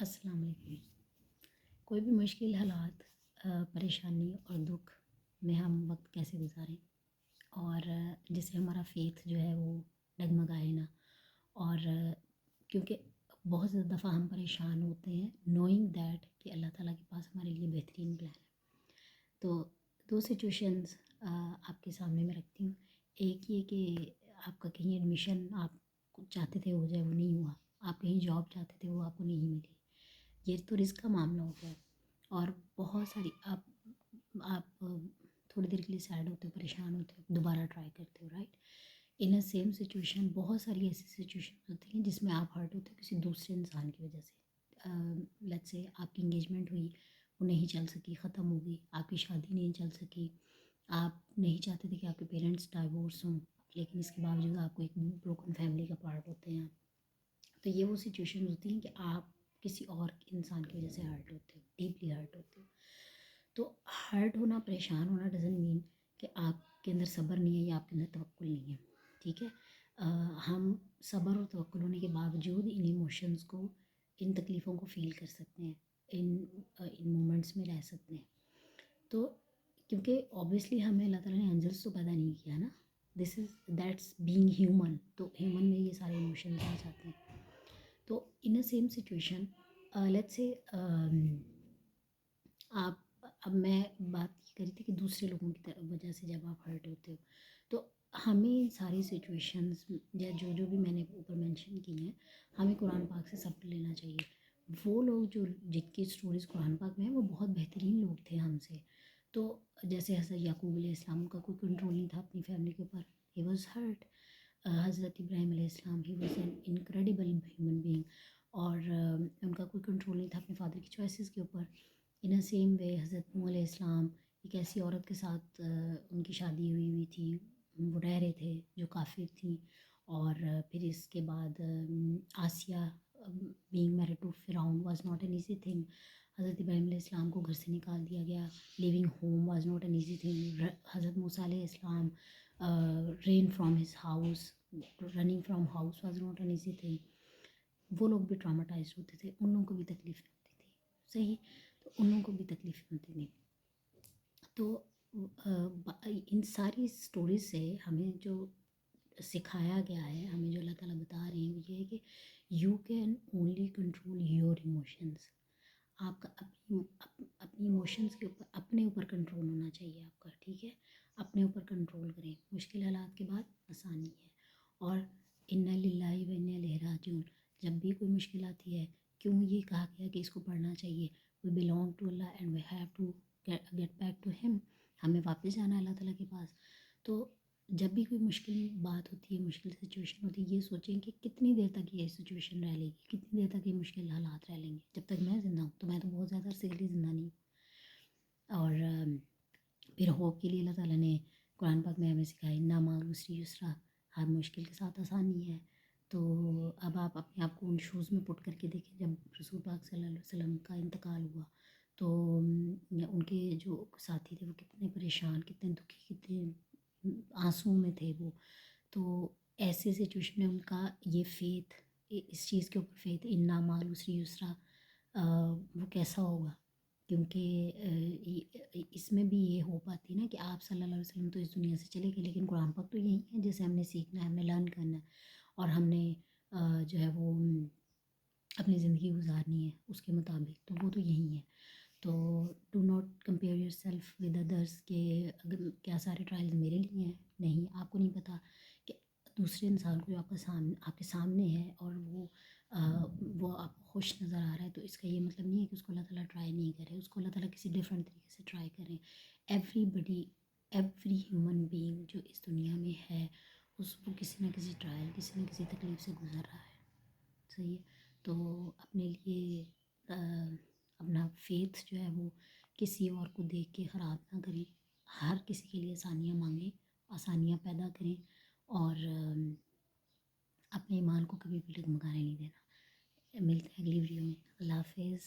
السلام علیکم۔ کوئی بھی مشکل حالات، پریشانی اور دکھ میں ہم وقت کیسے گزاریں اور جس سے ہمارا فیتھ جو ہے وہ ڈگمگائے نا، اور کیونکہ بہت زیادہ دفعہ ہم پریشان ہوتے ہیں نوئنگ دیٹ کہ اللہ تعالیٰ کے پاس ہمارے لیے بہترین پلان ہے۔ تو دو سچویشنز آپ کے سامنے میں رکھتی ہوں۔ ایک یہ کہ آپ کا کہیں ایڈمیشن آپ چاہتے تھے ہو جائے، وہ نہیں ہوا۔ آپ کہیں جاب چاہتے تھے، وہ آپ کو نہیں ملی۔ یہ تو رزق کا معاملہ ہو گیا، اور بہت ساری آپ تھوڑی دیر کے لیے سیڈ ہوتے ہو، پریشان ہوتے ہو، دوبارہ ٹرائی کرتے ہو، right. In a same situation بہت ساری ایسی سچویشن ہوتی ہیں جس میں آپ ہرٹ ہوتے ہو کسی دوسرے انسان کی وجہ سے۔ لیٹس سے آپ کی انگیجمنٹ ہوئی، وہ نہیں چل سکی، ختم ہو گئی۔ آپ کی شادی نہیں چل سکی، آپ نہیں چاہتے تھے کہ آپ کے پیرنٹس ڈائیورس ہوں، لیکن اس کے باوجود آپ کو ایک بروکن فیملی کا پارٹ ہوتے ہیں۔ تو یہ وہ سچویشن ہوتی ہیں کہ آپ کسی اور انسان کی وجہ سے ہرٹ ہوتے ہو، ڈیپلی ہرٹ ہوتے ہو۔ تو ہرٹ ہونا، پریشان ہونا ڈزنٹ مین کہ آپ کے اندر صبر نہیں ہے یا آپ کے اندر توکل نہیں ہے، ٹھیک ہے۔ ہم صبر اور توکل ہونے کے باوجود ان ایموشنز کو، ان تکلیفوں کو فیل کر سکتے ہیں، ان مومنٹس میں رہ سکتے ہیں۔ تو کیونکہ اوبیسلی ہمیں اللہ تعالیٰ نے اینجلس تو پیدا نہیں کیا نا، this is that's being human, تو ہیومن میں یہ سارے ایموشنز آ جاتے ہیں۔ تو in a same situation let's سے آپ، اب میں بات یہ کری تھی کہ دوسرے لوگوں کی وجہ سے جب آپ ہرٹ ہوتے ہو، تو ہمیں ساری سچویشنز یا جو بھی میں نے اوپر مینشن کی ہیں، ہمیں قرآن پاک سے سبق لینا چاہیے۔ وہ لوگ جو جن کی اسٹوریز قرآن پاک میں ہیں، وہ بہت بہترین لوگ تھے ہم سے۔ تو جیسے حضرت یعقوب علیہ السلام کا کوئی کنٹرول نہیں تھا اپنی فیملی کے اوپر، ہی واز ہرٹ۔ حضرت ابراہیم علیہ السلام، he was an incredible human being, اور ان کا کوئی کنٹرول نہیں تھا اپنے فادر کی چوائسیز کے اوپر۔ ان اے سیم وے حضرت نوح علیہ السلام ایک ایسی عورت کے ساتھ ان کی شادی ہوئی تھی، وہ رہ رہے تھے جو کافر تھیں، اور پھر اس کے بعد آسیہ بینگ میرڈ ٹو فرعون was not an easy thing. حضرت ابراہیم علیہ السلام کو گھر سے نکال دیا گیا، living home was not an easy thing. حضرت موسیٰ علیہ السلام ran from his house, running from house was not an easy thing. وہ لوگ بھی ٹراماٹائزڈ ہوتے تھے، ان لوگوں کو بھی تکلیفیں ہوتی تھی، صحیح، تو ان لوگوں کو بھی تکلیفیں ہوتی تھیں۔ تو ان ساری سٹوریز سے ہمیں جو سکھایا گیا ہے، ہمیں جو اللہ تعالیٰ بتا رہے ہیں، وہ یہ ہے کہ you can only control your emotions. آپ کا اپنی ایموشنز کے اوپر، اپنے اوپر کنٹرول ہونا چاہیے آپ کا، ٹھیک ہے۔ اپنے اوپر کنٹرول کریں، مشکل حالات کے بعد آسانی ہے۔ اور انا للہ و انا الیہ راجعون، جب بھی کوئی مشکل آتی ہے، کیوں یہ کہا گیا کہ اس کو پڑھنا چاہیے، we belong to Allah and we have to get back to him, ہمیں واپس جانا ہے اللہ تعالیٰ کے پاس۔ تو جب بھی کوئی مشکل بات ہوتی ہے، مشکل سچویشن ہوتی ہے، یہ سوچیں کہ کتنی دیر تک یہ سچویشن رہ لے گی، کتنی دیر تک یہ مشکل حالات رہ لیں گے۔ جب تک میں زندہ ہوں، تو میں تو بہت زیادہ عرصے کے لیے زندہ نہیں ہوں۔ اور پھر ہوپ کے لیے اللہ تعالیٰ نے قرآن پاک میں ہمیں سکھائی نا مع العسر یسرا، ہر مشکل کے ساتھ آسانی ہے۔ تو اب آپ اپنے آپ کو ان شوز میں پٹ کر کے دیکھیں، جب رسول پاک صلی اللہ علیہ وسلم کا انتقال ہوا تو ان کے جو ساتھی تھے وہ کتنے پریشان، کتنے دکھی، کتنے آنسوؤں میں تھے وہ۔ تو ایسے سچویشن میں ان کا یہ فیتھ، اس چیز کے اوپر فیتھ، انا مع العسر یسرا، وہ کیسا ہوگا؟ کیونکہ اس میں بھی یہ ہو پاتی نا کہ آپ صلی اللہ علیہ وسلم تو اس دنیا سے چلے گئے، لیکن قرآن پاک تو یہی ہے جیسے ہم نے سیکھنا ہے، ہم نے لرن کرنا ہے، اور ہم نے جو ہے وہ اپنی زندگی گزارنی ہے اس کے مطابق، تو وہ تو یہی ہے۔ تو do not compare your self with others, کہ اگر کیا سارے ٹرائلز میرے لیے ہیں، نہیں، آپ کو نہیں پتہ کہ دوسرے انسان کو جو آپ کے سامنے ہے، اور وہ آپ کو خوش نظر آ رہا ہے، تو اس کا یہ مطلب نہیں ہے کہ اس کو اللہ تعالیٰ ٹرائی نہیں کرے، اس کو اللہ تعالیٰ کسی ڈفرینٹ طریقے سے ٹرائی کریں۔ ایوری بڈی، ایوری ہیومن بینگ جو اس دنیا میں ہے، اس کو کسی نہ کسی ٹرائل، کسی نہ کسی تکلیف سے گزر رہا ہے، صحیح ہے۔ تو اپنے لیے اپنا فیتھ جو ہے وہ کسی اور کو دیکھ کے خراب نہ کریں، ہر کسی کے لیے آسانیاں مانگیں، آسانیاں پیدا کریں، اور اپنے ایمان کو کبھی بھی ڈگمگانے نہیں دینا۔ ملتے ہیں اگلی ویڈیو میں، اللہ حافظ۔